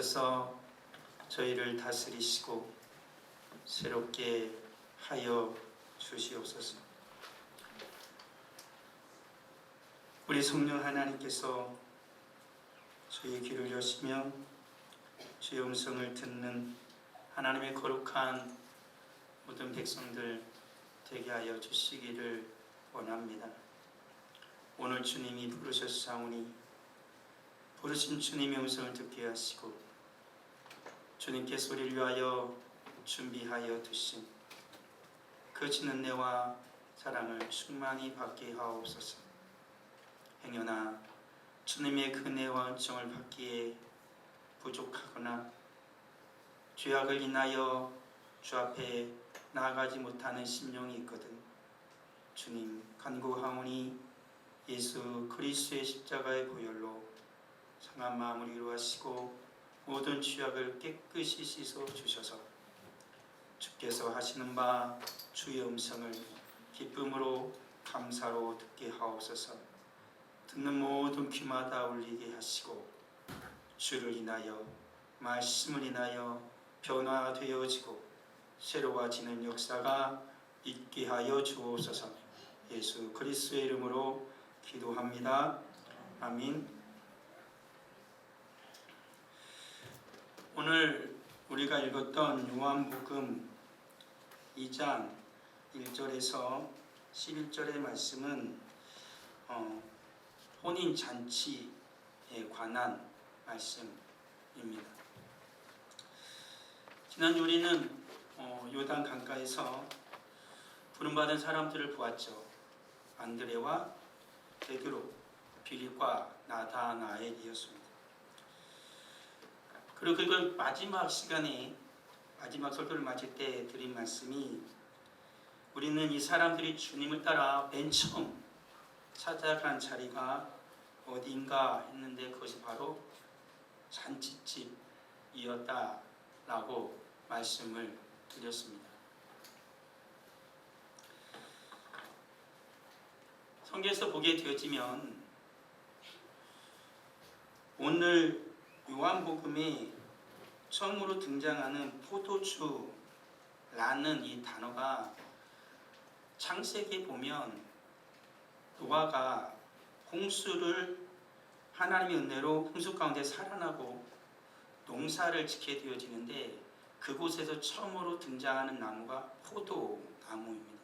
오셔서 저희를 다스리시고 새롭게 하여 주시옵소서. 우리 성령 하나님께서 저희 귀를 여시며 주의 음성을 듣는 하나님의 거룩한 모든 백성들 되게 하여 주시기를 원합니다. 오늘 주님이 부르셨사오니 부르신 주님의 음성을 듣게 하시고 주님께서 우리를 위하여 준비하여 두신 그 진은혜와 사랑을 충만히 받게 하옵소서. 행여나 주님의 은혜와 은총을 받기에 부족하거나 죄악을 인하여 주 앞에 나아가지 못하는 심령이 있거든 주님 간구하오니 예수 그리스도의 십자가의 보혈로 상한 마음을 위로하시고 모든 죄악을 깨끗이 씻어 주셔서 주께서 하시는 바 주의 음성을 기쁨으로 감사로 듣게 하옵소서. 듣는 모든 귀마다 울리게 하시고 주를 인하여 말씀을 인하여 변화되어지고 새로워지는 역사가 있게 하여 주옵소서. 예수 그리스도의 이름으로 기도합니다. 아멘. 오늘 우리가 읽었던 요한복음 2장 1절에서 11절의 말씀은 혼인잔치에 관한 말씀입니다. 지난주 우리는 요단 강가에서 부름받은 사람들을 보았죠. 안드레와 베드로, 빌립과 나다나엘이었습니다. 그리고 그걸 마지막 시간에 마지막 설교를 마칠 때 드린 말씀이 우리는 이 사람들이 주님을 따라 맨 처음 찾아간 자리가 어디인가 했는데 그것이 바로 잔치집이었다라고 말씀을 드렸습니다. 성경에서 보게 되어지면 오늘 요한복음에 처음으로 등장하는 포도주라는 이 단어가 창세기에 보면 노아가 홍수를 하나님의 은혜로 홍수 가운데 살아나고 농사를 짓게 되어지는데 그곳에서 처음으로 등장하는 나무가 포도나무입니다.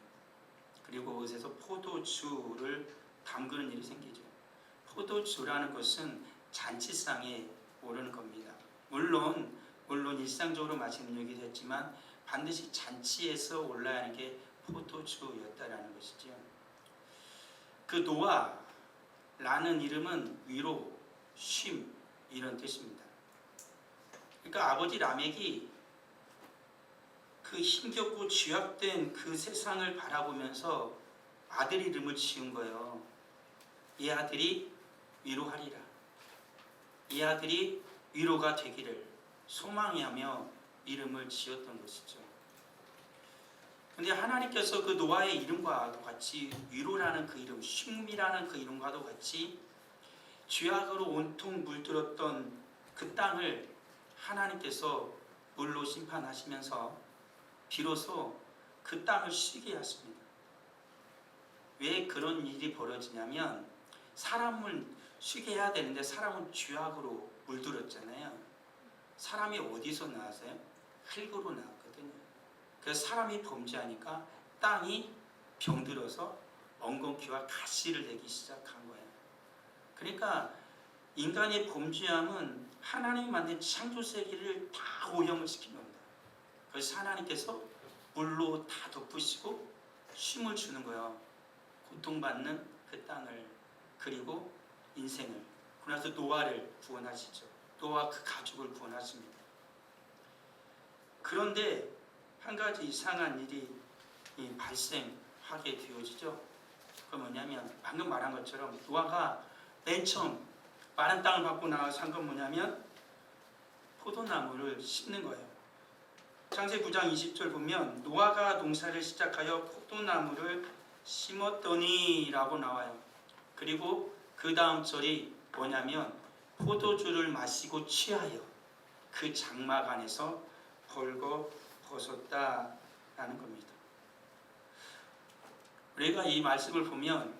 그리고 그곳에서 포도주를 담그는 일이 생기죠. 포도주라는 것은 잔치상에 오르는 겁니다. 물론 일상적으로 마시는 얘기도 했지만 반드시 잔치에서 올라야 하는 게 포도주였다라는 것이죠. 그 노아라는 이름은 위로, 쉼 이런 뜻입니다. 그러니까 아버지 라멕이 그 힘겹고 죄악된 그 세상을 바라보면서 아들 이름을 지은 거예요. 이 아들이 위로하리라. 이 아들이 위로가 되기를 소망하며 이름을 지었던 것이죠. 그런데 하나님께서 그 노아의 이름과도 같이 위로라는 그 이름, 쉼이라는 그 이름과도 같이 죄악으로 온통 물들었던 그 땅을 하나님께서 물로 심판하시면서 비로소 그 땅을 쉬게 하십니다. 왜 그런 일이 벌어지냐면 사람을 쉬게 해야 되는데 사람은 죄악으로 물들었잖아요. 사람이 어디서 나왔어요? 흙으로 나왔거든요. 그래서 사람이 범죄하니까 땅이 병들어서 엉겅퀴와 가시를 내기 시작한 거예요. 그러니까 인간의 범죄함은 하나님이 만든 창조세계를 다 오염을 시킨 겁니다. 그래서 하나님께서 물로 다 덮으시고 쉼을 주는 거예요. 고통받는 그 땅을, 그리고 인생을. 그래서 노아를 구원하시죠. 노아 그 가족을 구원하십니다. 그런데 한 가지 이상한 일이 발생하게 되어지죠. 그건 뭐냐면 방금 말한 것처럼 노아가 맨 처음 마른 땅을 받고 나와서 한 건 뭐냐면 포도나무를 심는 거예요. 창세기 9장 20절 보면 노아가 농사를 시작하여 포도나무를 심었더니 라고 나와요. 그리고 그 다음 절이 뭐냐면 포도주를 마시고 취하여 그 장막 안에서 벌거벗었다라는 겁니다. 우리가 이 말씀을 보면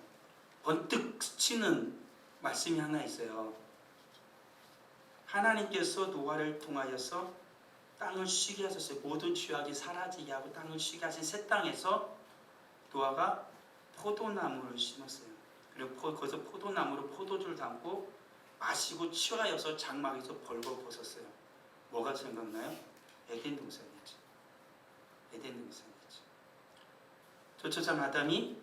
번뜩 스치는 말씀이 하나 있어요. 하나님께서 노아를 통하여서 땅을 쉬게 하셨어요. 모든 죄악이 사라지게 하고 땅을 쉬게 하신 새 땅에서 노아가 포도나무를 심었어요. 그리고 거기서 포도나무로 포도주를 담고 마시고 취하여서 장막에서 벌거벗었어요. 뭐가 생각나요? 에덴 동산이죠. 에덴 동산이죠. 조처장 아담이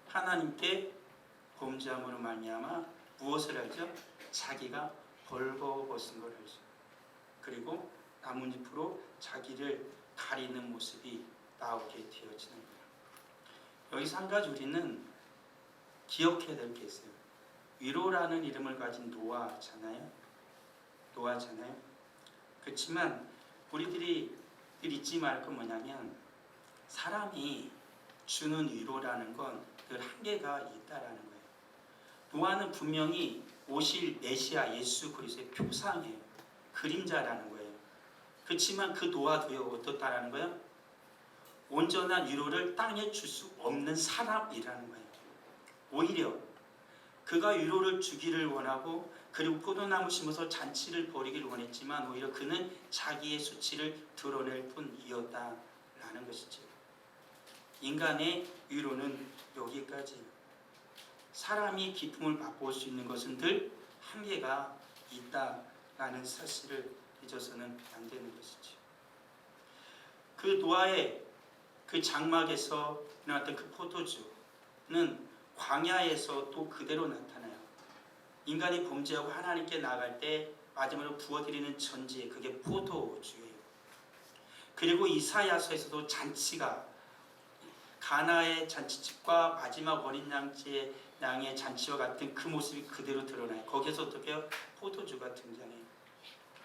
하나님께 범죄함으로 말미암아 무엇을 알죠? 자기가 벌거벗은 걸 알죠. 그리고 나뭇잎으로 자기를 가리는 모습이 나오게 되어지는 거예요. 여기서 한 가지 우리는 기억해야 될 게 있어요. 위로라는 이름을 가진 노아잖아요. 그렇지만 우리들이 늘 잊지 말 건 뭐냐면 사람이 주는 위로라는 건 늘 한계가 있다라는 거예요. 노아는 분명히 오실 메시아 예수 그리스도의 표상이에요. 그림자라는 거예요. 그렇지만 그 노아도요 어떻다라는 거예요? 온전한 위로를 땅에 줄 수 없는 사람이라는 거예요. 오히려 그가 위로를 주기를 원하고 그리고 포도나무 심어서 잔치를 벌이기를 원했지만 오히려 그는 자기의 수치를 드러낼 뿐이었다라는 것이죠. 인간의 위로는 여기까지예요. 사람이 기쁨을 맛볼 수 있는 것은 늘 한계가 있다라는 사실을 잊어서는 안 되는 것이죠. 그 노아의 그 장막에서 나왔던 그 포도주는 광야에서 또 그대로 나타나요. 인간이 범죄하고 하나님께 나아갈 때 마지막으로 부어드리는 전제, 그게 포도주예요. 그리고 이사야서에서도 잔치가 가나의 잔치집과 마지막 어린 양의 잔치와 같은 그 모습이 그대로 드러나요. 거기서 어떻게 해요? 포도주가 등장해요.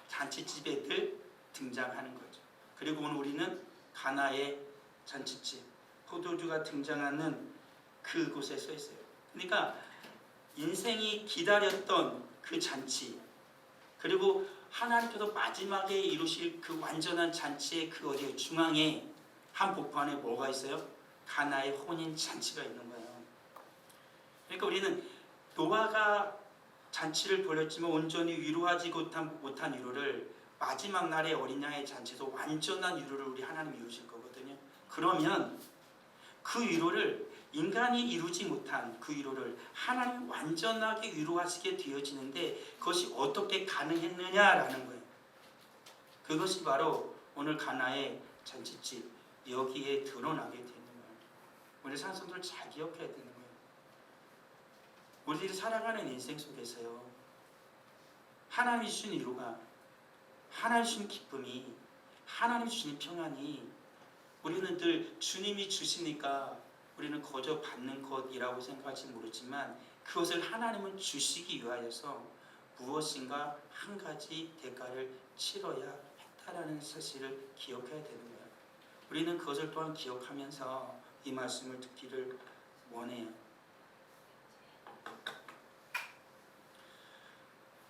잔치집에 늘 등장하는 거죠. 그리고 오늘 우리는 가나의 잔치집, 포도주가 등장하는 그곳에 서 있어요. 그러니까 인생이 기다렸던 그 잔치, 그리고 하나님께서 마지막에 이루실 그 완전한 잔치의 그 어디 중앙에 한 복판에 뭐가 있어요? 가나의 혼인 잔치가 있는 거예요. 그러니까 우리는 노아가 잔치를 벌였지만 온전히 위로하지 못한 위로를 마지막 날의 어린 양의 잔치에서 완전한 위로를 우리 하나님이 이루실 거거든요. 그러면 그 위로를 인간이 이루지 못한 그 위로를 하나님이 완전하게 위로하시게 되어지는데 그것이 어떻게 가능했느냐라는 거예요. 그것이 바로 오늘 가나의 잔치집 여기에 드러나게 되는 거예요. 우리 산성들 잘 기억해야 되는 거예요. 우리들이 살아가는 인생 속에서요, 하나님이 주신 위로가, 하나님이 주신 기쁨이, 하나님이 주신 평안이 우리는 늘 주님이 주시니까 우리는 거저 받는 것이라고 생각할지 모르지만 그것을 하나님은 주시기 위하여서 무엇인가 한 가지 대가를 치러야 했다라는 사실을 기억해야 되는 거예요. 우리는 그것을 또한 기억하면서 이 말씀을 듣기를 원해요.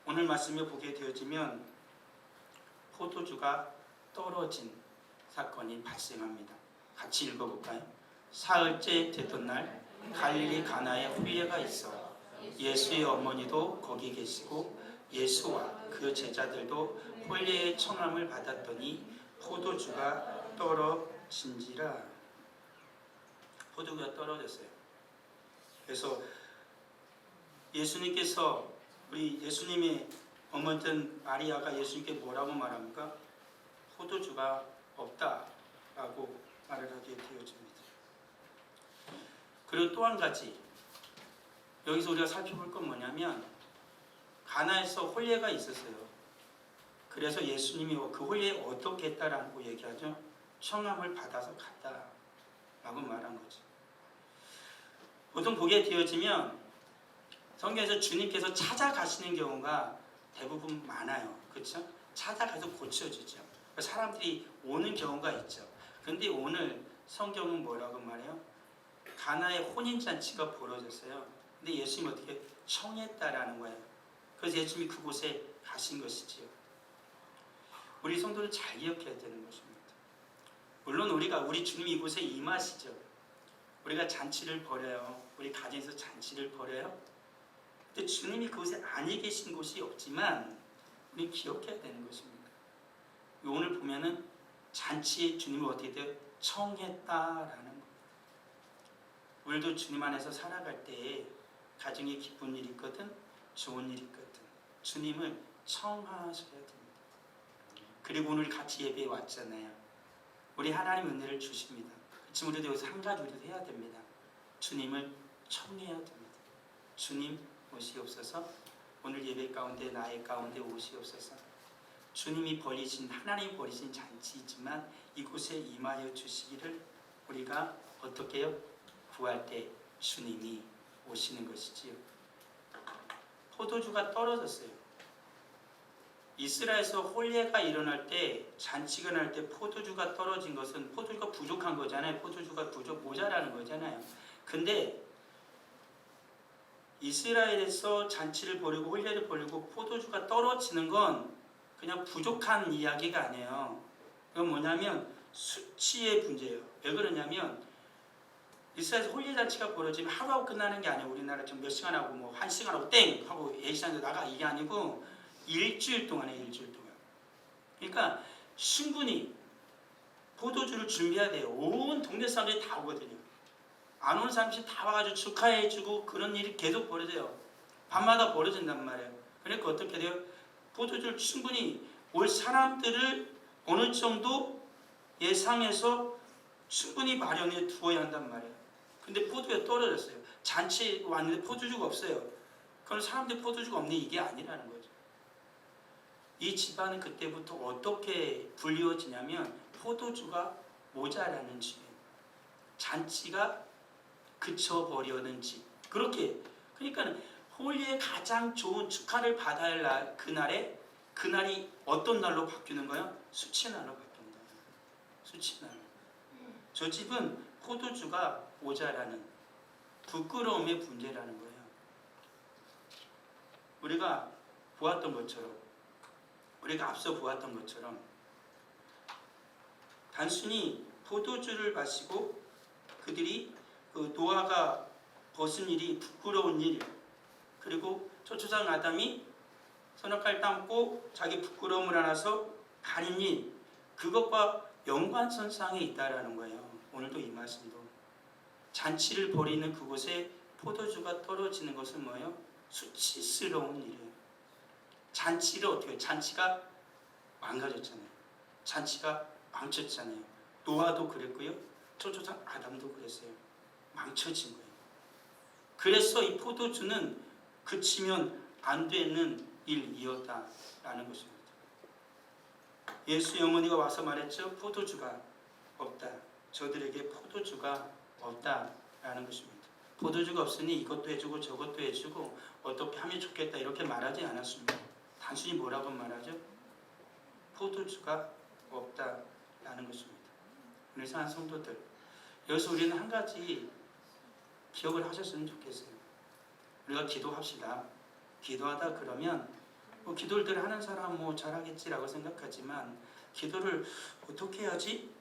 오늘 말씀을 보게 되어지면 포도주가 떨어진 사건이 발생합니다. 같이 읽어볼까요? 사흘째 되던 날 갈릴리 가나에 혼례가 있어 예수의 어머니도 거기 계시고 예수와 그 제자들도 혼례의 청함을 받았더니 포도주가 떨어진지라. 포도주가 떨어졌어요. 그래서 예수님께서 우리 예수님의 어머니였던 마리아가 예수님께 뭐라고 말합니까? 포도주가 없다라고 말을 하게 되어집니다. 그리고 또 한 가지 여기서 우리가 살펴볼 건 뭐냐면 가나에서 혼례가 있었어요. 그래서 예수님이 그 혼례에 어떻게 했다라고 얘기하죠? 청함을 받아서 갔다라고 말한 거죠. 보통 보게 되어지면 성경에서 주님께서 찾아가시는 경우가 대부분 많아요. 그렇죠? 찾아가서 고쳐주죠. 사람들이 오는 경우가 있죠. 그런데 오늘 성경은 뭐라고 말해요? 가나의 혼인잔치가 벌어졌어요. 근데 예수님이 어떻게 청했다라는 거예요. 그래서 예수님이 그곳에 가신 것이지요. 우리 성도를 잘 기억해야 되는 것입니다. 물론 우리 주님이 이곳에 임하시죠. 우리가 잔치를 벌여요. 우리 가정에서 잔치를 벌여요. 근데 주님이 그곳에 아니 계신 곳이 없지만 우리 기억해야 되는 것입니다. 오늘 보면은 잔치에 주님을 어떻게 돼요? 청했다라는 거. 우리도 주님 안에서 살아갈 때에 가정에 기쁜 일이 있거든, 좋은 일이 있거든, 주님을 청하셔야 됩니다. 그리고 오늘 같이 예배에 왔잖아요. 우리 하나님 은혜를 주십니다. 그렇지만 우리도 여기서 한 가지 우리도 해야 됩니다. 주님을 청해야 됩니다. 주님 오시옵소서. 오늘 예배 가운데 나의 가운데 오시옵소서. 주님이 하나님이 벌이신 잔치이지만 이곳에 임하여 주시기를 우리가 어떻게 해요? 구할 때 주님이 오시는 것이지요. 포도주가 떨어졌어요. 이스라엘에서 혼례가 일어날 때, 잔치가 날 때 포도주가 떨어진 것은 포도주가 부족한 거잖아요. 포도주가 모자라는 거잖아요. 근데 이스라엘에서 잔치를 벌이고 혼례를 벌이고 포도주가 떨어지는 건 그냥 부족한 이야기가 아니에요. 그건 뭐냐면 수치의 문제예요. 왜 그러냐면 이스라엘에서 혼례잔치가 벌어지면 하루하고 끝나는 게 아니에요. 우리나라처럼 몇 시간 하고 뭐 한 시간 하고 땡 하고 예시장에 나가 이게 아니고 일주일 동안에 일주일 동안. 그러니까 충분히 포도주를 준비해야 돼요. 온 동네 사람들이 다 오거든요. 안 오는 사람들이 다 와가지고 축하해주고 그런 일이 계속 벌어져요. 밤마다 벌어진단 말이에요. 그러니까 어떻게 돼요? 포도주를 충분히 올 사람들을 어느 정도 예상해서 충분히 마련해 두어야 한단 말이에요. 근데 포도가 떨어졌어요. 잔치 왔는데 포도주가 없어요. 그럼 사람들이 포도주가 없네 이게 아니라는 거죠. 이 집안은 그때부터 어떻게 불리워지냐면 포도주가 모자라는 집, 잔치가 그쳐버려는 집. 그렇게 그러니까 홀리의 가장 좋은 축하를 받아야 할 그날이 어떤 날로 바뀌는 거예요? 수치날로 바뀐다. 수치날. 저 집은 포도주가 모자라는 부끄러움의 문제라는 거예요. 우리가 보았던 것처럼, 우리가 앞서 보았던 것처럼 단순히 포도주를 마시고 그들이 그 노아가 벗은 일이 부끄러운 일, 그리고 초초상 아담이 선악과를 따먹고 자기 부끄러움을 안아서 가린 일, 그것과 연관선상에 있다라는 거예요. 오늘도 이 말씀도 잔치를 벌이는 그곳에 포도주가 떨어지는 것은 뭐예요? 수치스러운 일이에요. 잔치를 어떻게 해요? 잔치가 망가졌잖아요. 잔치가 망쳤잖아요. 노아도 그랬고요. 초초상 아담도 그랬어요. 망쳐진 거예요. 그래서 이 포도주는 그치면 안 되는 일이었다라는 것입니다. 예수의 어머니가 와서 말했죠. 포도주가 없다. 저들에게 포도주가 없다라는 것입니다. 포도주가 없으니 이것도 해주고 저것도 해주고 어떻게 하면 좋겠다 이렇게 말하지 않았습니다. 단순히 뭐라고 말하죠? 포도주가 없다라는 것입니다. 우리 사랑하는 성도들, 여기서 우리는 한 가지 기억을 하셨으면 좋겠어요. 우리가 기도합시다. 기도하다 그러면 뭐 기도를 늘 하는 사람 뭐 잘하겠지라고 생각하지만 기도를 어떻게 해야지?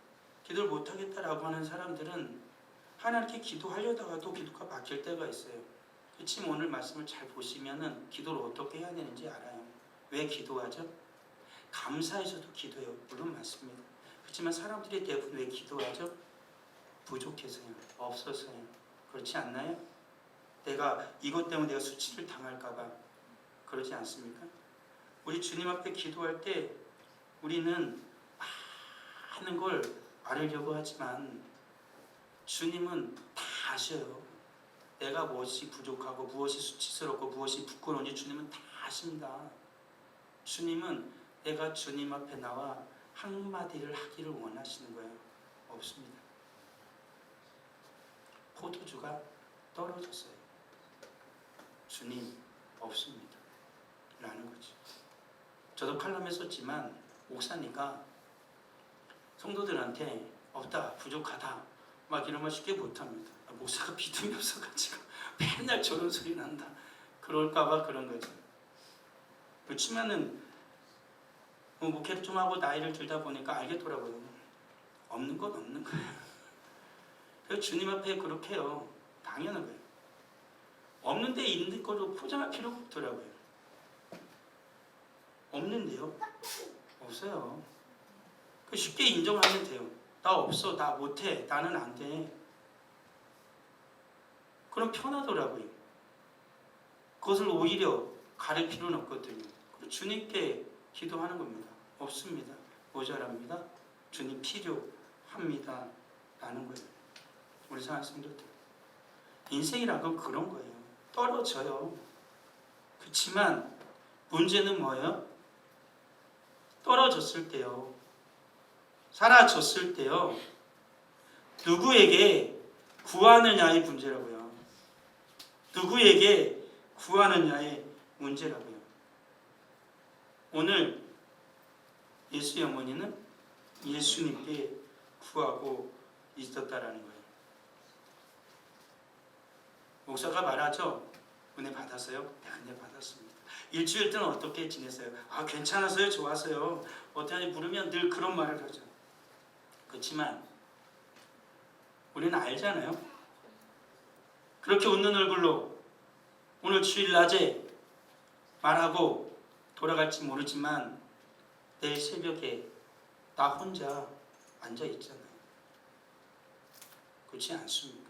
기도를 못하겠다라고 하는 사람들은 하나님께 기도하려다가도 기도가 막힐 때가 있어요. 지금 오늘 말씀을 잘 보시면은 기도를 어떻게 해야 되는지 알아요. 왜 기도하죠? 감사해서도 기도해요. 물론 맞습니다. 그렇지만 사람들이 대부분 왜 기도하죠? 부족해서요. 없어서요. 그렇지 않나요? 내가 이것 때문에 내가 수치를 당할까봐 그러지 않습니까? 우리 주님 앞에 기도할 때 우리는 많은 걸 말하려고 하지만 주님은 다 아셔요. 내가 무엇이 부족하고 무엇이 수치스럽고 무엇이 부끄러운지 주님은 다 아십니다. 주님은 내가 주님 앞에 나와 한마디를 하기를 원하시는 거예요. 없습니다. 포도주가 떨어졌어요. 주님 없습니다. 라는 거죠. 저도 칼럼에 썼지만 목사니까 성도들한테 없다, 부족하다 막 이런 말 쉽게 못합니다. 목사가 믿음이 없어가지고 맨날 저런 소리 난다. 그럴까봐 그런 거죠. 그렇지만은 목회를 좀 하고 나이를 들다 보니까 알겠더라고요. 없는 건 없는 거예요. 그래서 주님 앞에 그렇게 해요. 당연한 거예요. 없는데 있는 걸로 포장할 필요가 없더라고요. 없는데요? 없어요. 쉽게 인정하면 돼요. 나 없어, 나 못해, 나는 안 돼. 그럼 편하더라고요. 그것을 오히려 가릴 필요는 없거든요. 주님께 기도하는 겁니다. 없습니다. 모자랍니다. 주님 필요합니다. 라는 거예요. 우리 사랑하는 성도들. 인생이란 건 그런 거예요. 떨어져요. 그렇지만 문제는 뭐예요? 떨어졌을 때요. 사라졌을 때요. 누구에게 구하느냐의 문제라고요. 누구에게 구하느냐의 문제라고요. 오늘 예수의 어머니는 예수님께 구하고 있었다라는 거예요. 목사가 말하죠. 은혜 받았어요? 네, 은혜 받았습니다. 일주일 동안 어떻게 지냈어요? 괜찮았어요? 좋았어요? 어떻게 물으면 늘 그런 말을 하죠. 그렇지만 우리는 알잖아요. 그렇게 웃는 얼굴로 오늘 주일 낮에 말하고 돌아갈지 모르지만 내일 새벽에 나 혼자 앉아 있잖아요. 그렇지 않습니까?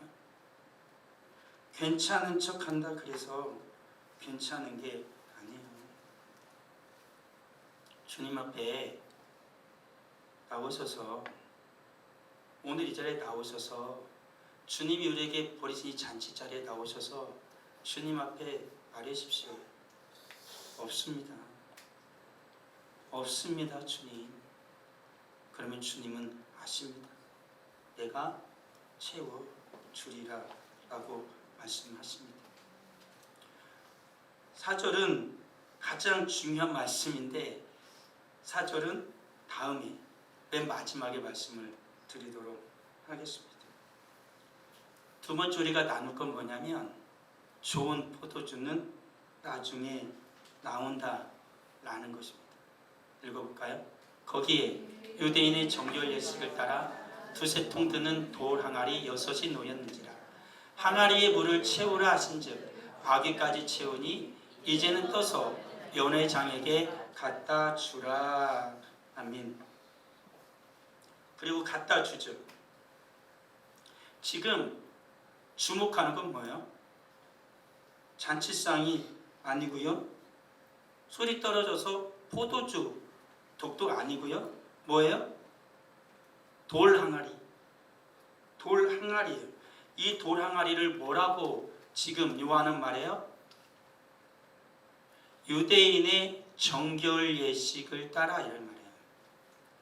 괜찮은 척 한다 그래서 괜찮은 게 아니에요. 주님 앞에 나오셔서 오늘 이 자리에 나오셔서 주님이 우리에게 버리신 이 잔치 자리에 나오셔서 주님 앞에 말하십시오. 없습니다. 없습니다, 주님. 그러면 주님은 아십니다. 내가 채워주리라 라고 말씀하십니다. 4절은 가장 중요한 말씀인데 4절은 다음에 맨 마지막에 말씀을 드리도록 하겠습니다. 두 번째 우리가 나눌 건 뭐냐면 좋은 포도주는 나중에 나온다 라는 것입니다. 읽어볼까요? 거기에 유대인의 정결 예식을 따라 두세 통 드는 돌 항아리 6이 놓였는지라. 항아리에 물을 채우라 하신즉 아귀까지 채우니 이제는 떠서 연회장에게 갖다 주라. 아멘. 그리고 갖다 주죠. 지금 주목하는 건 뭐예요? 잔치상이 아니고요. 소리 떨어져서 포도주 독도 아니고요. 뭐예요? 돌 항아리. 돌 항아리예요. 이 돌 항아리를 뭐라고 지금 요한은 말해요? 유대인의 정결 예식을 따라 이런 말이에요.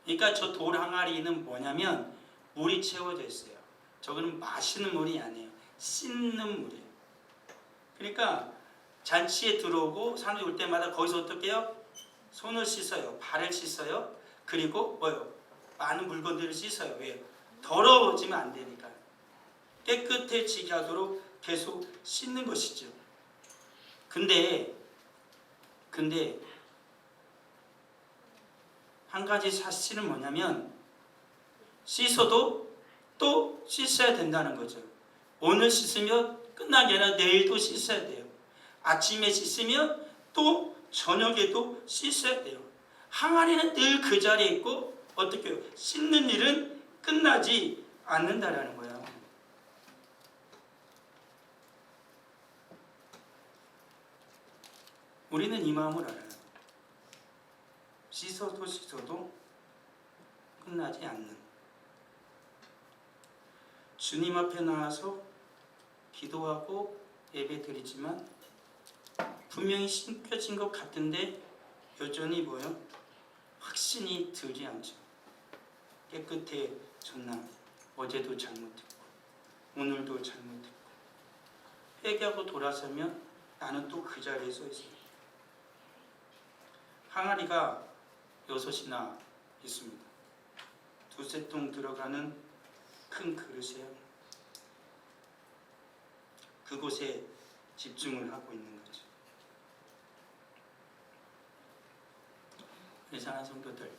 그러니까 저 돌 항아리는 뭐냐면 물이 채워져 있어요. 저거는 마시는 물이 아니에요. 씻는 물이에요. 그러니까 잔치에 들어오고 사람들이 올 때마다 거기서 어떻게 해요? 손을 씻어요. 발을 씻어요. 그리고 뭐요? 많은 물건들을 씻어요. 왜요? 더러워지면 안 되니까. 깨끗해지게 하도록 계속 씻는 것이죠. 근데 한 가지 사실은 뭐냐면 씻어도 또 씻어야 된다는 거죠. 오늘 씻으면 끝난 게 아니라 내일도 씻어야 돼요. 아침에 씻으면 또 저녁에도 씻어야 돼요. 항아리는 늘 그 자리에 있고 어떻게 해요? 씻는 일은 끝나지 않는다라는 거예요. 우리는 이 마음을 알아요. 씻어도 끝나지 않는. 주님 앞에 나와서 기도하고 예배드리지만 분명히 신겨진 것 같은데 여전히 뭐요? 확신이 들지 않죠. 깨끗해졌나? 어제도 잘못했고 오늘도 잘못했고 회개하고 돌아서면 나는 또 그 자리에 서 있어요. 항아리가 6이나 있습니다. 두세 통 들어가는 큰 그릇이에요. 그곳에 집중을 하고 있는 거죠. 우리 사랑하는 성도들,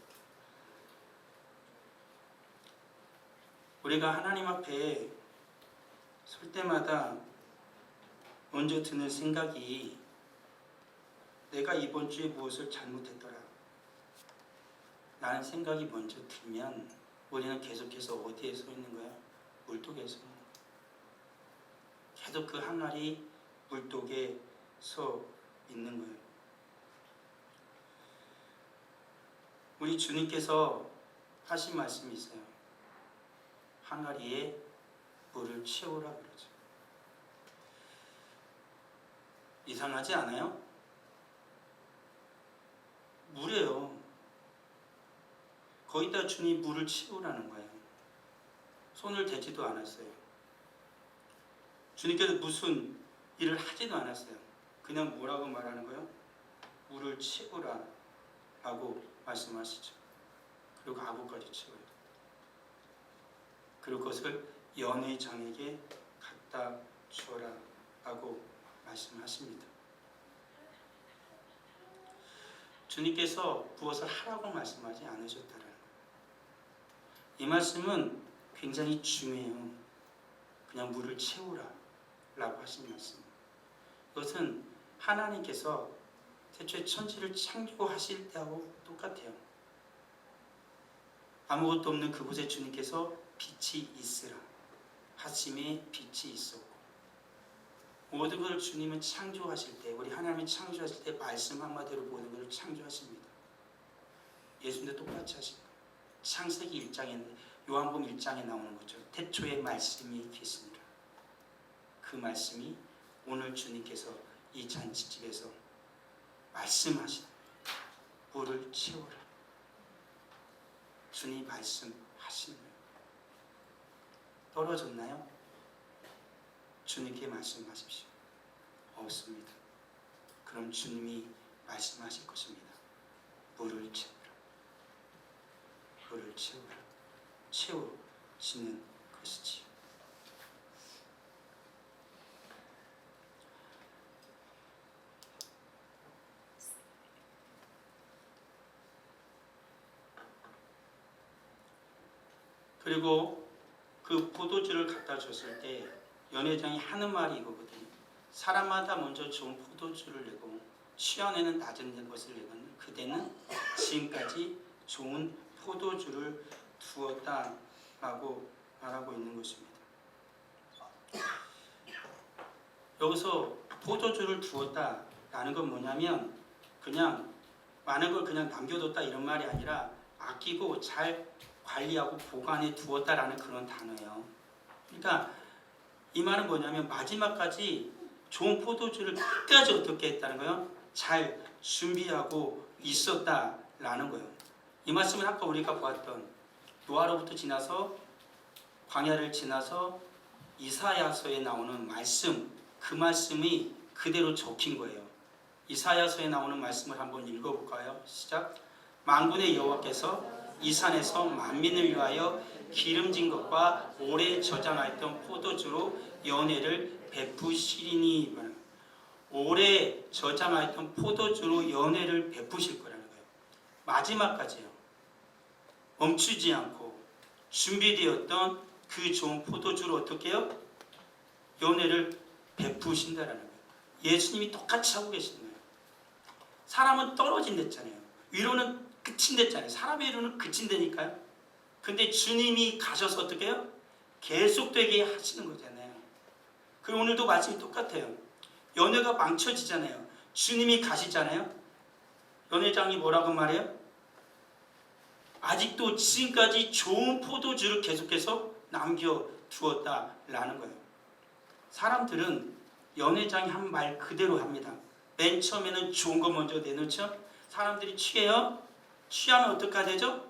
우리가 하나님 앞에 설 때마다 먼저 드는 생각이 내가 이번 주에 무엇을 잘못했더라 라는 생각이 먼저 들면 우리는 계속해서 어디에 서 있는 거야? 물독에 서 있는 거야. 계속 그 항아리 물독에 서 있는 거예요. 우리 주님께서 하신 말씀이 있어요. 항아리에 물을 채우라 그러죠. 이상하지 않아요? 물이에요. 거기다 주님 물을 채우라는 거예요. 손을 대지도 않았어요. 주님께서 무슨 일을 하지도 않았어요. 그냥 뭐라고 말하는 거예요? 물을 채우라 라고 말씀하시죠. 그리고 아구까지 채워요. 그리고 그것을 연회장에게 갖다 주어라 라고 말씀하십니다. 주님께서 무엇을 하라고 말씀하지 않으셨다는 거예요. 이 말씀은 굉장히 중요해요. 그냥 물을 채우라 라고 하신 말씀. 이것은 하나님께서 태초에 천지를 창조하실 때하고 똑같아요. 아무것도 없는 그곳에 주님께서 빛이 있으라 하심에 빛이 있었고, 모든 것을 주님은 창조하실 때, 우리 하나님이 창조하실 때 말씀 한마디로 모든 것을 창조하십니다. 예수님도 똑같이 하신 거예요. 창세기 1장에, 요한복음 1장에 나오는 거죠. 태초에 말씀이 계시니라. 그 말씀이 오늘 주님께서 이 잔치집에서 말씀하신 물을 채우라. 주님 말씀하시는 거예요. 떨어졌나요? 주님께 말씀하십시오. 없습니다. 그럼 주님이 말씀하실 것입니다. 물을 채우라. 물을 채우라. 채우시는 것이지요. 그리고 그 포도주를 갖다 줬을 때 연회장이 하는 말이 이거거든요. 사람마다 먼저 좋은 포도주를 내고 취한에는 낮은 것을 내거든. 그대는 지금까지 좋은 포도주를 두었다라고 말하고 있는 것입니다. 여기서 포도주를 두었다라는 건 뭐냐면 그냥 많은 걸 그냥 남겨뒀다 이런 말이 아니라 아끼고 잘 관리하고 보관해 두었다라는 그런 단어예요. 그러니까 이 말은 뭐냐면 마지막까지 좋은 포도주를 끝까지 어떻게 했다는 거예요? 잘 준비하고 있었다라는 거예요. 이 말씀은 아까 우리가 보았던 노아로부터 지나서 광야를 지나서 이사야서에 나오는 말씀, 그 말씀이 그대로 적힌 거예요. 이사야서에 나오는 말씀을 한번 읽어볼까요? 시작. 만군의 여호와께서 이 산에서 만민을 위하여 기름진 것과 오래 저장하였던 포도주로 연회를 베푸시리니, 오래 저장하였던 포도주로 연회를 베푸실 거라는 거예요. 마지막까지요. 멈추지 않고 준비되었던 그 좋은 포도주로 어떻게 해요? 연회를 베푸신다라는 거예요. 예수님이 똑같이 하고 계시는 거예요. 사람은 떨어진댔잖아요. 위로는 끝인댔잖아요. 사람의 위로는 끝인다니까요. 근데 주님이 가셔서 어떻게 해요? 계속되게 하시는 거잖아요. 그리고 오늘도 말씀이 똑같아요. 연회가 망쳐지잖아요. 주님이 가시잖아요. 연회장이 뭐라고 말해요? 아직도 지금까지 좋은 포도주를 계속해서 남겨두었다라는 거예요. 사람들은 연회장이 한 말 그대로 합니다. 맨 처음에는 좋은 거 먼저 내놓죠. 사람들이 취해요. 취하면 어떻게 되죠?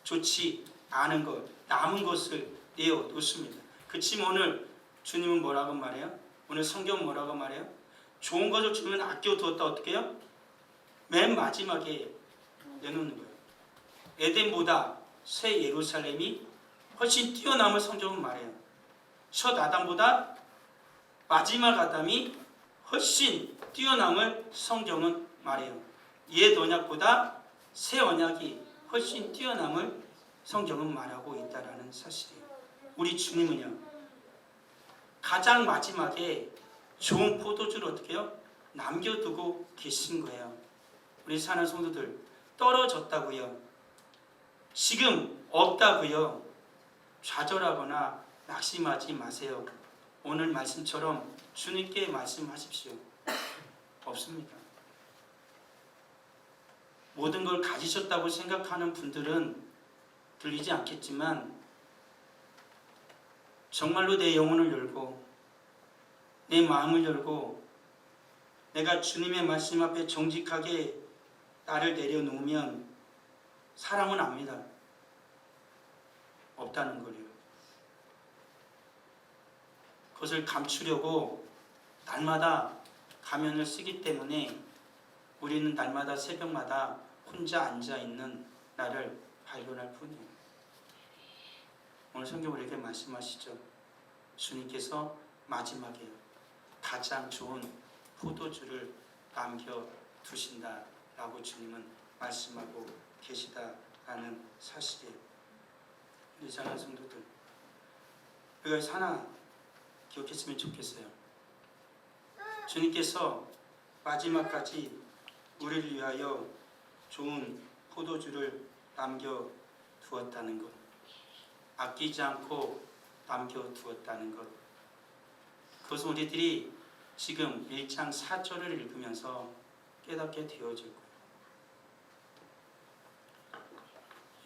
좋지 않은 것, 남은 것을 내어놓습니다. 그치만 오늘 주님은 뭐라고 말해요? 오늘 성경은 뭐라고 말해요? 좋은 것을 주면 아껴두었다 어떻게 해요? 맨 마지막에 내놓는 거예요. 에덴보다 새 예루살렘이 훨씬 뛰어남을 성경은 말해요. 첫 아담보다 마지막 아담이 훨씬 뛰어남을 성경은 말해요. 옛 언약보다 새 언약이 훨씬 뛰어남을 성경은 말하고 있다는 사실이에요. 우리 주님은요, 가장 마지막에 좋은 포도주를 어떻게 해요? 남겨두고 계신 거예요. 우리 사는 성도들, 떨어졌다고요, 지금 없다고요, 좌절하거나 낙심하지 마세요. 오늘 말씀처럼 주님께 말씀하십시오. 없습니다. 모든 걸 가지셨다고 생각하는 분들은 들리지 않겠지만, 정말로 내 영혼을 열고 내 마음을 열고 내가 주님의 말씀 앞에 정직하게 나를 내려놓으면 사람은 압니다. 없다는 거예요. 그것을 감추려고 날마다 가면을 쓰기 때문에 우리는 날마다 새벽마다 혼자 앉아있는 나를 발견할 뿐이에요. 오늘 성경 우리에게 말씀하시죠. 주님께서 마지막에 가장 좋은 포도주를 남겨두신다라고 주님은 말씀하고 계시다라는 사실이에요. 우리 사랑하는 성도들, 이걸 하나 기억했으면 좋겠어요. 주님께서 마지막까지 우리를 위하여 좋은 포도주를 남겨두었다는 것, 아끼지 않고 남겨두었다는 것, 그것은 우리들이 지금 1장 4절을 읽으면서 깨닫게 되어질 거예요.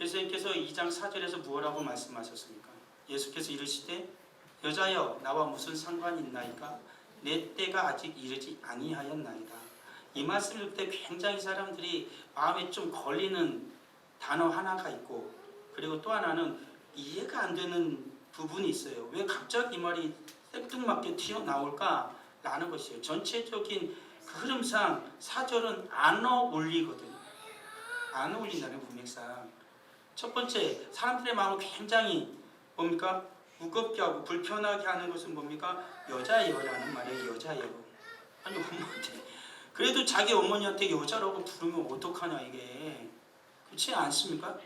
예수님께서 2장 4절에서 무엇라고 말씀하셨습니까? 예수께서 이르시되 여자여 나와 무슨 상관이 있나이까? 내 때가 아직 이르지 아니하였나이다. 이 말씀을 듣을 때 굉장히 사람들이 마음에 좀 걸리는 단어 하나가 있고, 그리고 또 하나는 이해가 안 되는 부분이 있어요. 왜 갑자기 이 말이 생뚱맞게 튀어나올까? 라는 것이에요. 전체적인 그 흐름상 4절은 안 어울리거든요. 안 어울린다는 문맥상. 첫 번째, 사람들의 마음을 굉장히 뭡니까? 무겁게 하고 불편하게 하는 것은 뭡니까? 여자예요라는 말이에요. 여자예요. 아니 엄마한테, 그래도 자기 어머니한테 여자라고 부르면 어떡하냐 이게. 그렇지 않습니까?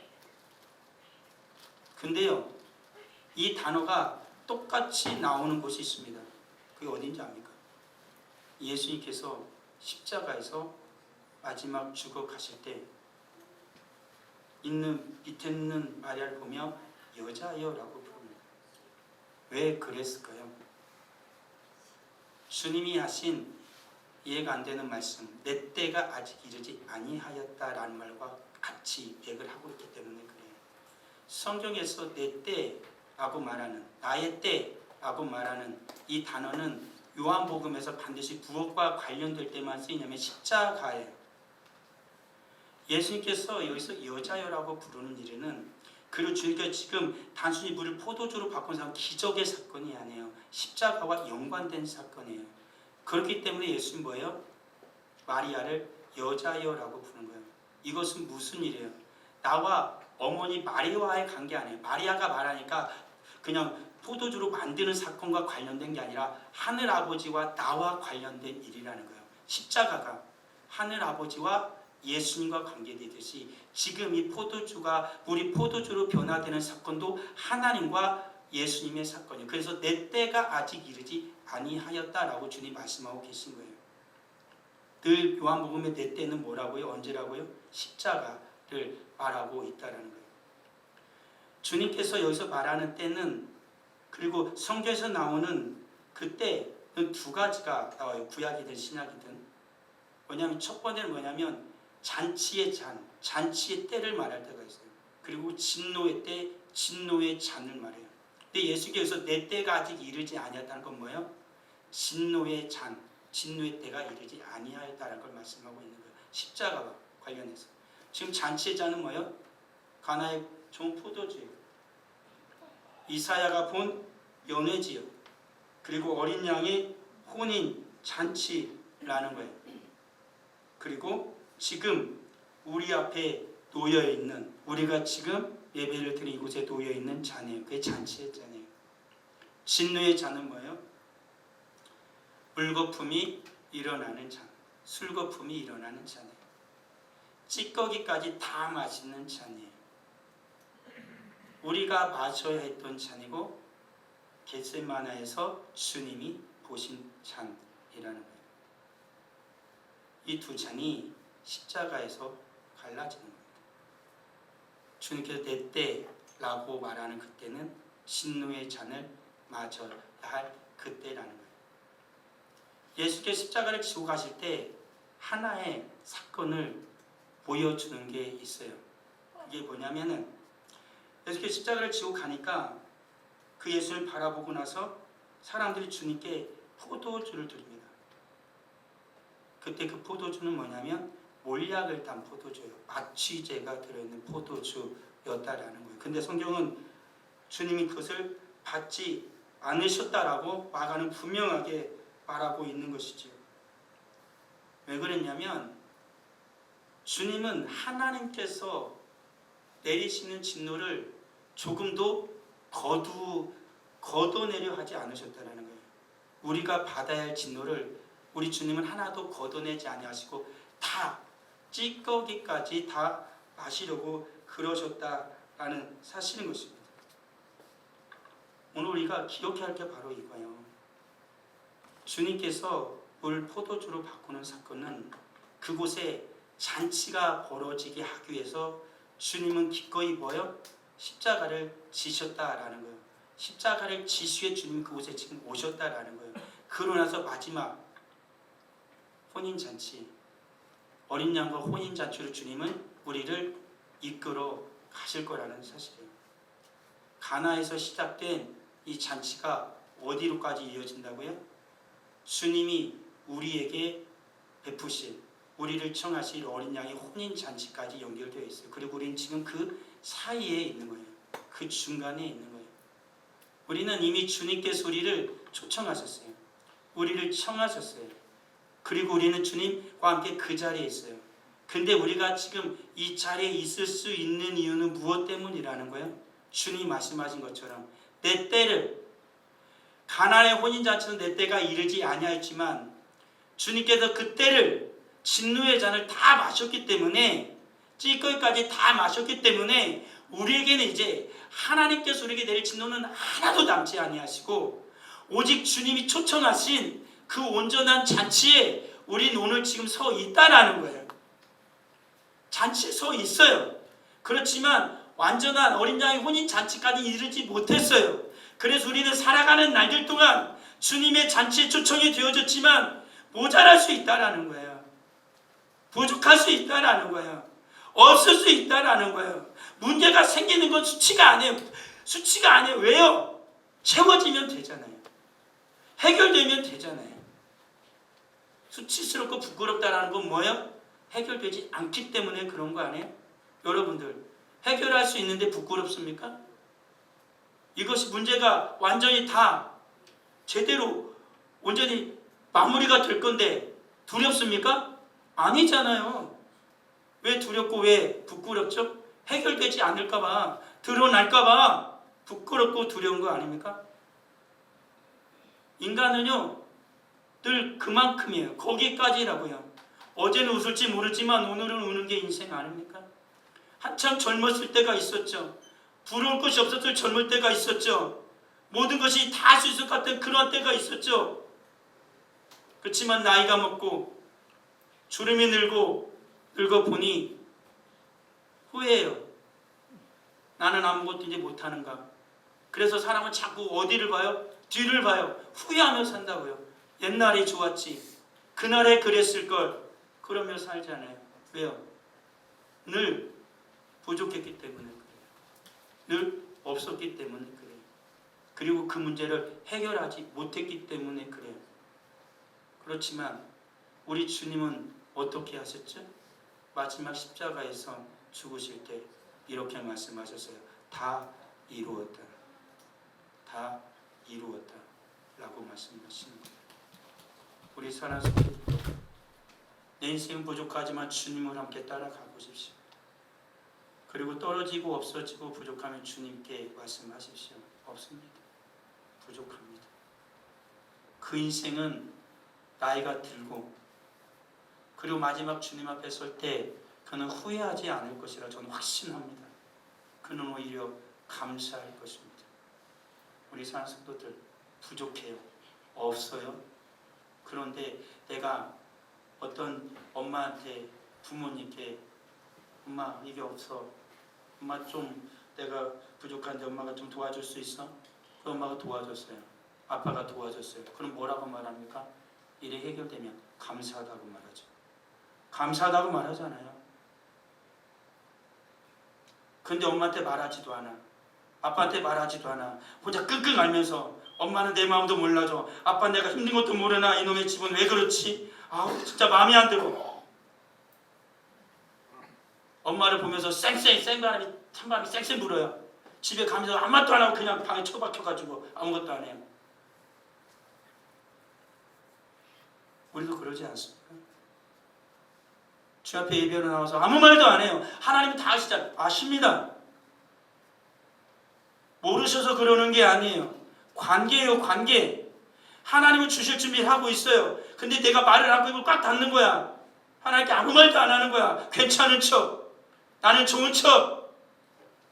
근데요, 이 단어가 똑같이 나오는 곳이 있습니다. 그게 어딘지 압니까? 예수님께서 십자가에서 마지막 죽어 가실 때 밑에 있는 마리아를 보며 여자여라고 부릅니다. 왜 그랬을까요? 주님이 하신 이해가 안 되는 말씀, 내 때가 아직 이르지 아니하였다라는 말과 같이 맥을 하고 있기 때문에 그래요. 성경에서 내 때라고 말하는, 나의 때라고 말하는 이 단어는 요한복음에서 반드시 부활과 관련될 때만 쓰이냐면 십자가예요. 예수님께서 여기서 여자여라고 부르는 일에는, 그리고 주님께서 지금 단순히 물을 포도주로 바꾼 사람 기적의 사건이 아니에요. 십자가와 연관된 사건이에요. 그렇기 때문에 예수님 뭐예요? 마리아를 여자여라고 부르는 거예요. 이것은 무슨 일이에요? 나와 어머니 마리아와의 관계 아니에요. 마리아가 말하니까 그냥 포도주로 만드는 사건과 관련된 게 아니라 하늘아버지와 나와 관련된 일이라는 거예요. 십자가가 하늘아버지와 예수님과 관계되듯이 지금 이 포도주가 우리 포도주로 변화되는 사건도 하나님과 예수님의 사건이에요. 그래서 내 때가 아직 이르지 아니하였다라고 주님 말씀하고 계신 거예요. 늘 요한복음의 내 때는 뭐라고요? 언제라고요? 십자가를 말하고 있다라는 거예요. 주님께서 여기서 말하는 때는, 그리고 성경에서 나오는 그 때는 두 가지가 나와요. 구약이든 신약이든. 뭐냐면 첫 번째는 뭐냐면 잔치의 잔치의 때를 말할 때가 있어요. 그리고 진노의 때, 진노의 잔을 말해요. 근데 예수께서 내 때가 아직 이르지 아니었다는 건 뭐예요? 진노의 잔, 진노의 때가 이르지 아니하였다는 걸 말씀하고 있는 거예요. 십자가와 관련해서. 지금 잔치의 잔은 뭐예요? 가나의 좋은 포도주예요. 이사야가 본 연회지요. 그리고 어린 양의 혼인 잔치라는 거예요. 그리고 지금 우리 앞에 놓여있는, 우리가 지금 예배를 드린 이곳에 놓여있는 잔이에요. 그게 잔치의 잔이에요. 진노의 잔은 뭐예요? 물거품이 일어나는 잔, 술거품이 일어나는 잔이에요. 찌꺼기까지 다 마시는 잔이에요. 우리가 마셔야 했던 잔이고 겟세마네에서 주님이 보신 잔이라는 거예요. 이 두 잔이 십자가에서 갈라지는 겁니다. 주님께서 내 때라고 말하는 그때는 진노의 잔을 마셔야 할 그때라는 거예요. 예수께서 십자가를 지고 가실 때 하나의 사건을 보여주는 게 있어요. 그게 뭐냐면은 예수께서 십자가를 지고 가니까 그 예수를 바라보고 나서 사람들이 주님께 포도주를 드립니다. 그때 그 포도주는 뭐냐면 몰약을 딴 포도주예요. 마취제가 들어있는 포도주였다라는 거예요. 근데 성경은 주님이 그것을 받지 않으셨다라고 마가는 분명하게 말하고 있는 것이죠. 왜 그랬냐면 주님은 하나님께서 내리시는 진노를 조금도 걷어내려 하지 않으셨다는 거예요. 우리가 받아야 할 진노를 우리 주님은 하나도 걷어내지 아니하시고 다 찌꺼기까지 다 마시려고 그러셨다라는 사실인 것입니다. 오늘 우리가 기억해야 할 게 바로 이거예요. 주님께서 물 포도주로 바꾸는 사건은 그곳에 잔치가 벌어지게 하기 위해서 주님은 기꺼이 뭐요? 십자가를 지셨다라는 거예요. 십자가를 지시에 주님이 그곳에 지금 오셨다라는 거예요. 그러고 나서 마지막 혼인잔치, 어린 양과 혼인잔치로 주님은 우리를 이끌어 가실 거라는 사실이에요. 가나에서 시작된 이 잔치가 어디로까지 이어진다고요? 주님이 우리에게 베푸실, 우리를 청하실 어린 양의 혼인잔치까지 연결되어 있어요. 그리고 우리는 지금 그 사이에 있는 거예요. 그 중간에 있는 거예요. 우리는 이미 주님께서 우리를 초청하셨어요. 우리를 청하셨어요. 그리고 우리는 주님과 함께 그 자리에 있어요. 근데 우리가 지금 이 자리에 있을 수 있는 이유는 무엇 때문이라는 거예요? 주님이 말씀하신 것처럼 내 때를, 가나의 혼인잔치는 내 때가 이르지 아니하였지만 주님께서 그 때를, 진노의 잔을 다 마셨기 때문에, 찌꺼기까지 다 마셨기 때문에 우리에게는 이제 하나님께서 우리에게 내릴 진노는 하나도 남지 아니하시고 오직 주님이 초청하신 그 온전한 잔치에 우린 오늘 지금 서 있다라는 거예요. 잔치에 서 있어요. 그렇지만 완전한 어린 양의 혼인 잔치까지 이르지 못했어요. 그래서 우리는 살아가는 날들 동안 주님의 잔치에 초청이 되어졌지만 모자랄 수 있다라는 거예요. 부족할 수 있다라는 거예요. 없을 수 있다라는 거예요. 문제가 생기는 건 수치가 아니에요. 수치가 아니에요. 왜요? 채워지면 되잖아요. 해결되면 되잖아요. 수치스럽고 부끄럽다라는 건 뭐예요? 해결되지 않기 때문에 그런 거 아니에요? 여러분들 해결할 수 있는데 부끄럽습니까? 이것이 문제가 완전히 다 제대로 온전히 마무리가 될 건데 두렵습니까? 아니잖아요. 왜 두렵고 왜 부끄럽죠? 해결되지 않을까봐, 드러날까봐 부끄럽고 두려운 거 아닙니까? 인간은요 늘 그만큼이에요. 거기까지라고요. 어제는 웃을지 모르지만 오늘은 우는 게 인생 아닙니까? 한참 젊었을 때가 있었죠. 부러울 것이 없었을 젊을 때가 있었죠. 모든 것이 다 할 수 있을 것 같은 그런 때가 있었죠. 그렇지만 나이가 먹고 주름이 늙어보니 후회해요. 나는 아무것도 이제 못하는가. 그래서 사람은 자꾸 어디를 봐요? 뒤를 봐요. 후회하며 산다고요. 옛날이 좋았지. 그날에 그랬을걸. 그러며 살잖아요. 왜요? 늘 부족했기 때문에 그래요. 늘 없었기 때문에 그래요. 그리고 그 문제를 해결하지 못했기 때문에 그래요. 그렇지만 우리 주님은 어떻게 하셨죠? 마지막 십자가에서 죽으실 때 이렇게 말씀하셨어요. 다 이루었다. 다 이루었다. 라고 말씀하시는 거예요. 우리 사랑하는 내 인생은 부족하지만 주님을 함께 따라가 보십시오. 그리고 떨어지고 없어지고 부족하면 주님께 말씀하십시오. 없습니다. 부족합니다. 그 인생은 나이가 들고 그리고 마지막 주님 앞에 설 때 그는 후회하지 않을 것이라 저는 확신합니다. 그는 오히려 감사할 것입니다. 우리 사랑하는 성도들, 부족해요. 없어요. 그런데 내가 어떤 엄마한테, 부모님께 엄마 이게 없어, 엄마 좀 내가 부족한데 엄마가 좀 도와줄 수 있어? 그 엄마가 도와줬어요. 아빠가 도와줬어요. 그럼 뭐라고 말합니까? 일이 해결되면 감사하다고 말하죠. 감사하다고 말하잖아요. 근데 엄마한테 말하지도 않아. 아빠한테 말하지도 않아. 혼자 끙끙 앓면서 엄마는 내 마음도 몰라줘. 아빠 내가 힘든 것도 모르나 이놈의 집은 왜 그렇지? 아우 진짜 마음에 안 들어. 엄마를 보면서 찬바람이 쌩쌩 불어요. 집에 가면서 아무 말도 안 하고 그냥 방에 처박혀가지고 아무것도 안 해요. 우리도 그러지 않습니까? 주 앞에 예배로 나와서 아무 말도 안 해요. 하나님은 다 아십니다. 모르셔서 그러는 게 아니에요. 관계예요, 관계. 하나님은 주실 준비를 하고 있어요. 근데 내가 말을 하고 입을 꽉 닫는 거야. 하나님께 아무 말도 안 하는 거야. 괜찮은 척, 나는 좋은 척,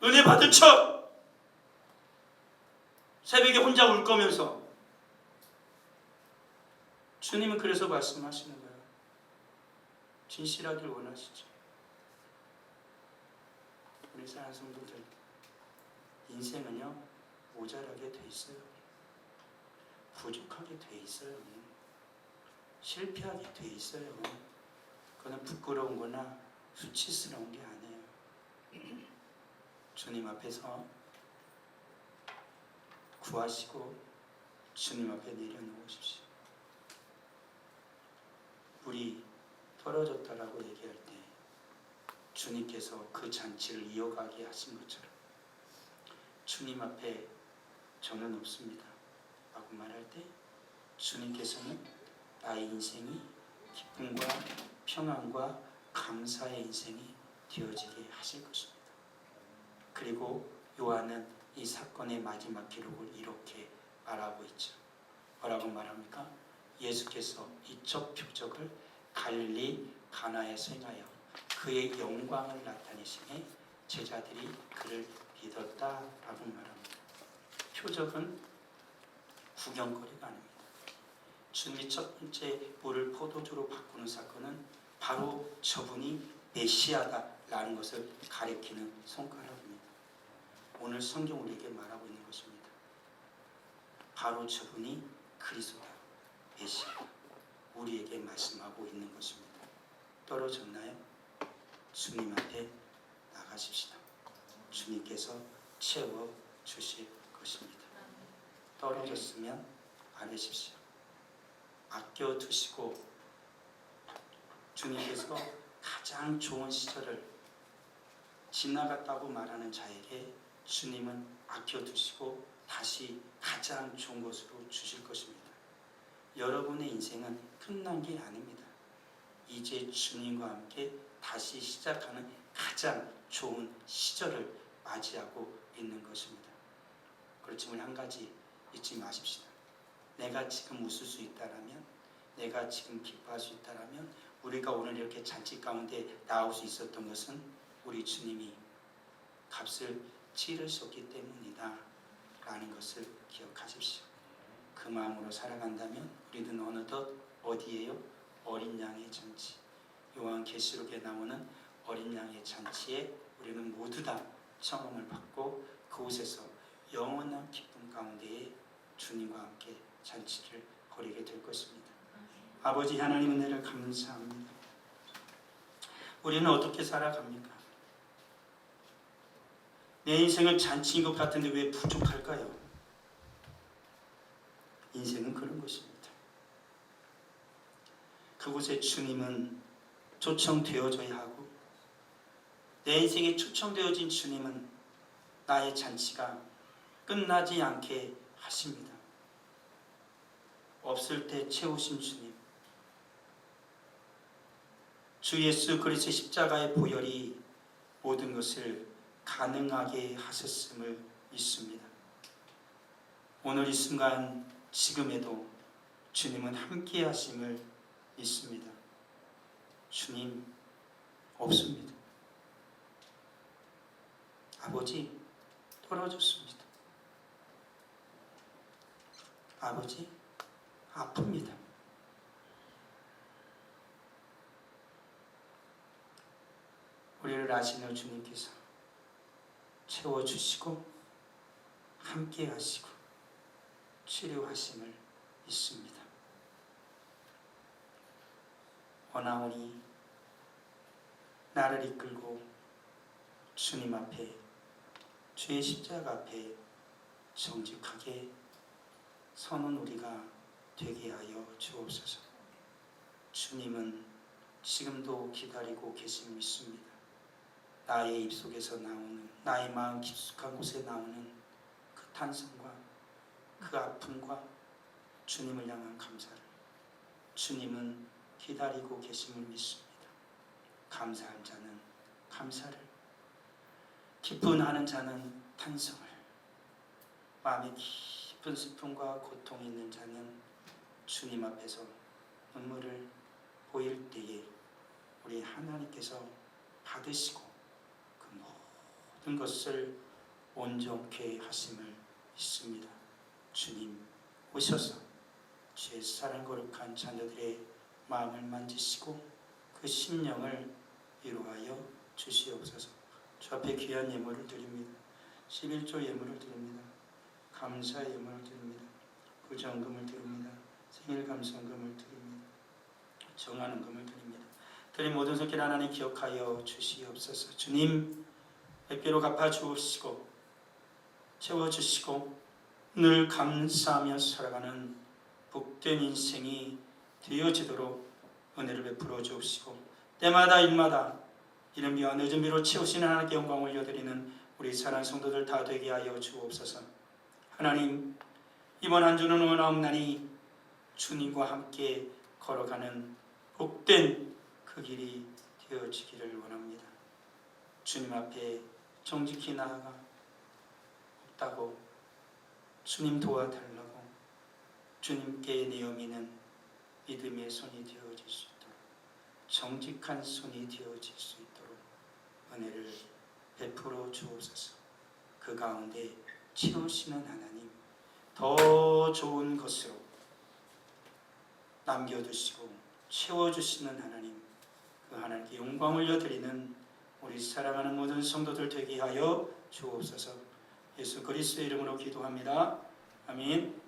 은혜 받은 척. 새벽에 혼자 울 거면서. 주님은 그래서 말씀하시는 거예요. 진실하길 원하시죠. 우리 사랑하는 성도들, 인생은요 모자라게 돼 있어요. 부족하게 돼 있어요. 실패하게 돼 있어요. 그건 부끄러운 거나 수치스러운 게 아니에요. 주님 앞에서 구하시고 주님 앞에 내려놓으십시오. 물이 떨어졌다라고 얘기할 때 주님께서 그 잔치를 이어가게 하신 것처럼 주님 앞에 저는 없습니다 라고 말할 때 주님께서는 나의 인생이 기쁨과 평안과 감사의 인생이 되어지게 하실 것입니다. 그리고 요한은 이 사건의 마지막 기록을 이렇게 말하고 있죠. 뭐라고 말합니까? 예수께서 이적 표적을 갈릴리 가나에서 행하여 그의 영광을 나타내시니 제자들이 그를 믿었다라고 말합니다. 표적은 구경거리가 아닙니다. 주님이 첫 번째 물을 포도주로 바꾸는 사건은 바로 저분이 메시아다라는 것을 가리키는 손가락입니다. 오늘 성경 우리에게 말하고 있는 것입니다. 바로 저분이 그리스도다, 메시아다, 우리에게 말씀하고 있는 것입니다. 떨어졌나요? 주님 앞에 나가십시다. 주님께서 채워주실 것입니다. 떨어졌으면 안 하십시오. 아껴두시고 주님께서 가장 좋은 시절을 지나갔다고 말하는 자에게 주님은 아껴두시고 다시 가장 좋은 것으로 주실 것입니다. 여러분의 인생은 끝난 게 아닙니다. 이제 주님과 함께 다시 시작하는 가장 좋은 시절을 맞이하고 있는 것입니다. 그렇지만 한 가지 잊지 마십시다. 내가 지금 웃을 수 있다라면, 내가 지금 기뻐할 수 있다라면, 우리가 오늘 이렇게 잔치 가운데 나올 수 있었던 것은 우리 주님이 값을 치르셨기 때문이다 라는 것을 기억하십시오. 그 마음으로 살아간다면 우리는 어느덧 어디에요? 어린 양의 잔치, 요한계시록에 나오는 어린 양의 잔치에 우리는 모두 다 청음을 받고 그곳에서 영원한 기쁨 가운데에 주님과 함께 잔치를 벌이게 될 것입니다. 아버지 하나님 은혜를 감사합니다. 우리는 어떻게 살아갑니까? 내 인생은 잔치인 것 같은데 왜 부족할까요? 인생은 그런 것입니다. 그곳에 주님은 초청되어져야 하고 내 인생에 초청되어진 주님은 나의 잔치가 끝나지 않게 하십니다. 없을 때 채우신 주님, 주 예수 그리스도의 십자가의 보혈이 모든 것을 가능하게 하셨음을 믿습니다. 오늘 이 순간 지금에도 주님은 함께 하심을 믿습니다. 주님, 없습니다. 아버지 떨어졌습니다. 아버지 아픕니다. 우리를 아시는 주님께서 채워주시고 함께 하시고 치료하심을 믿습니다. 원하오니 나를 이끌고 주님 앞에 주의 십자가 앞에 정직하게 서는 우리가 되게 하여 주옵소서. 주님은 지금도 기다리고 계심 믿습니다. 나의 입속에서 나오는, 나의 마음 깊숙한 곳에 나오는 그 탄성과 그 아픔과 주님을 향한 감사를, 주님은 기다리고 계심을 믿습니다. 감사한 자는 감사를, 기뻐하는 자는 탄성을, 마음에 깊은 슬픔과 고통이 있는 자는 주님 앞에서 눈물을 보일 때에 우리 하나님께서 받으시고 그 모든 것을 온전케 하심을 믿습니다. 주님 오셔서 주의 사랑 거룩한 자녀들의 마음을 만지시고 그 심령을 위로하여 주시옵소서. 주 앞에 귀한 예물을 드립니다. 11조 예물을 드립니다. 감사 예물을 드립니다. 부정금을 드립니다. 생일감성금을 드립니다. 정하는 금을 드립니다. 드린 모든 손길 하나님 기억하여 주시옵소서. 주님 백배로 갚아 주옵시고 채워주시고 늘 감사하며 살아가는 복된 인생이 되어지도록 은혜를 베풀어 주옵시고 때마다 일마다 이른 비와 늦은 비로 채우시는 하나님께 영광을 올려드리는 우리 사랑하는 성도들 다 되게 하여 주옵소서. 하나님 이번 한 주는 원하옵나니 주님과 함께 걸어가는 복된 그 길이 되어지기를 원합니다. 주님 앞에 정직히 나아가 없다고 주님 도와달라고 주님께 내어미는 믿음의 손이 되어질 수 있도록, 정직한 손이 되어질 수 있도록 은혜를 베풀어 주옵소서. 그 가운데 채우시는 하나님, 더 좋은 것으로 남겨두시고 채워주시는 하나님, 그 하나님께 영광을 올려드리는 우리 사랑하는 모든 성도들 되게 하여 주옵소서. 예수 그리스도의 이름으로 기도합니다. 아멘.